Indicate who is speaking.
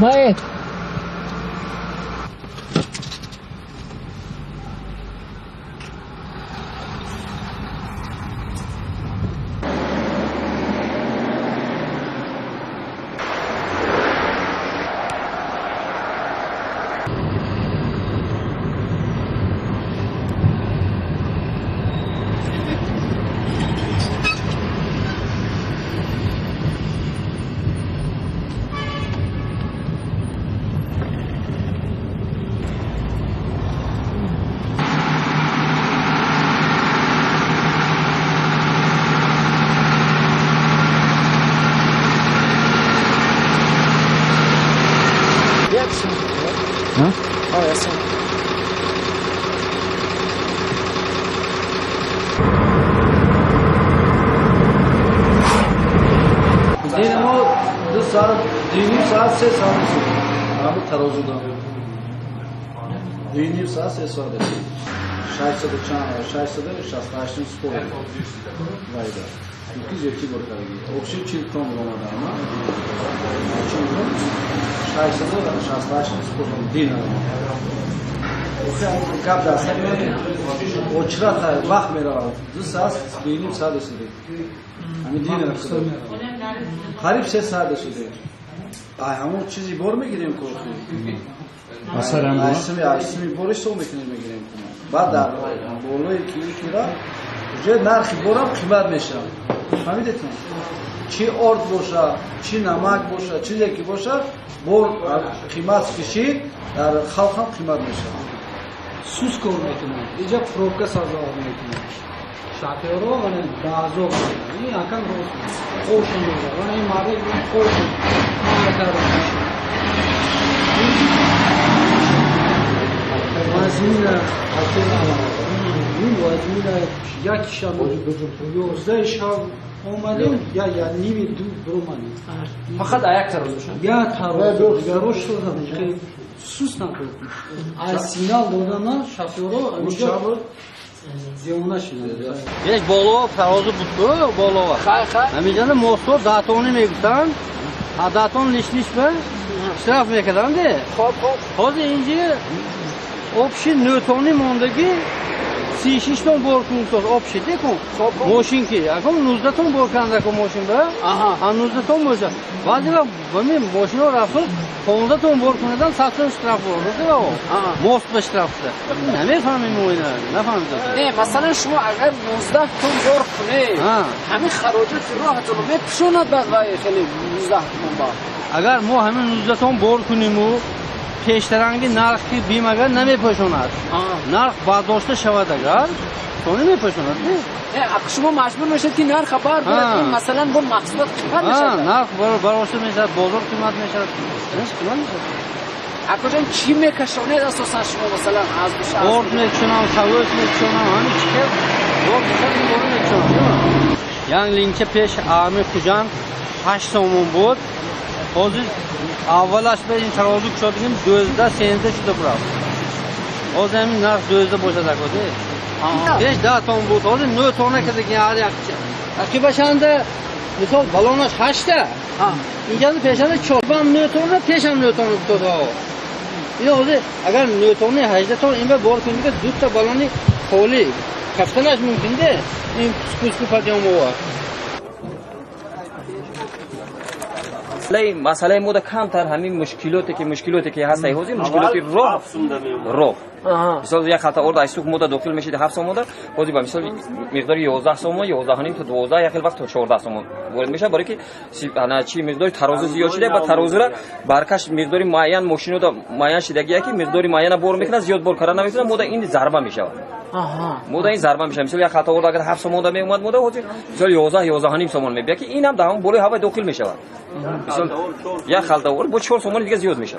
Speaker 1: Мает.
Speaker 2: Dini saat ses almışsın. Abi tarozuda. Dini saat ses aldı. Şahsada çağır, şahsada şahslaştın spor. Vayda. 202 borkar gibi. Okşu çilton olmadı ama. Çünkü şahsada şahslaştın spor. Din alma. O kapda sen o çırata vakt mera. Bu saat dini saat esidi. Hani din alma. Harip ses saat esidi. Ay همون چیزی بر میگیریم کوفی
Speaker 3: مثلا
Speaker 2: آیسمی برش تو میتونیم بگیریم بعد در بالای کیلو جای نرخی برام قیمت میشه فهمیدتون چی ارد باشه چی نمک باشه چیزی که باشه بر قیمت کشید در خلق هم قیمت میشه
Speaker 4: سوس کار میکنه اینجا فروکه سازا میکنه شاپیرو و دازو این اکن رو خوشن میشه و این ماره خوشن وزمینه این وزمینه یک شب 11 شب اومدیم یا نیمی دو اومدیم
Speaker 1: فقط یک تروز بشن
Speaker 4: یا تروز دیگه روش شدم خیلی سوس نکردیم از سینال دادن شافیرو اینجا دیوانه شدن
Speaker 5: یک بالا ترازو بود بالا همینجا موتور داتونی میگفتن داتون لیش به اشتراف میکردن ده حاضر اینجا option nötoni mondagi 36 ton bor kuntos option dekon moshin ki akam 19 ton bor kanda ko moshin ba aha 19 ton moja vazila bami moshin rafo 15 ton bor kunadan satın straf oldu da o most be strafda nefahmim oyna nefahmdim
Speaker 1: مثلا شما اگر 19 تن بار کنه همین خراجات راه تو بپشوند بعد خیلی 19 تن با
Speaker 5: اگر ما همین 19 ton bor کنیم و پیشترانگی نرخ کی بیم اگر نمیپوشاند نرخ برداشته شود اگر تو نمیپوشاند
Speaker 1: نه شما مجبور میشید که نرخ خبر بدید مثلا با محصولات قیمت میشه
Speaker 5: نرخ برداشته میشه بازار قیمت میشه قیمت میشه
Speaker 1: اکوجان چی میکشونه اساسا شما مثلا از بشه
Speaker 5: ارد میکشونم سویس میکشونم همین چیه ورد میکشونم یعنی لینچه پیش آرمی خوجان 8 سومون بود حاضر اولش به این ترازو کشیدیم 12 13 شده برام حاضر همین نرخ 12 باشه دکوده پیش 10 تن بود حاضر 9 تونه که دیگه هر یک اکی باشنده مثال بالونش 8 اینجا پیشنده 4 9 تونه پیشم 9 تونه بود این حاضر اگر 9 تونه 18 تن این به بار کنید که دو تا بالونی خالی کفتنش ممکنه این سکوسکو پاتیام بود
Speaker 6: مسئله مودا کمتر همین مشکلاتی که هست ایوزی مشکلاتی رو مثلا یک خطا ارد ایسوک مودا داخل میشه 7 سوم مودا بازی با مثلا مقدار 11 سوم 11 نیم تا 12 یک وقت تا 14 سوم وارد میشه برای که انا چی مقدار ترازو زیاد شده با ترازو را برکش مقدار معین ماشینو دا معین شدگی که مقدار معین بار میکنه زیاد بار کردن نمیتونه مودا این ضربه میشه مودا این ضربه میشه مثلا یک خطا ارد اگر 7 سوم مودا می اومد مودا مثلا 11 نیم سوم میبینه که اینم دام بالای هوا داخل میشه مثلا یک خلطه ور با 4 سوم دیگه زیاد میشه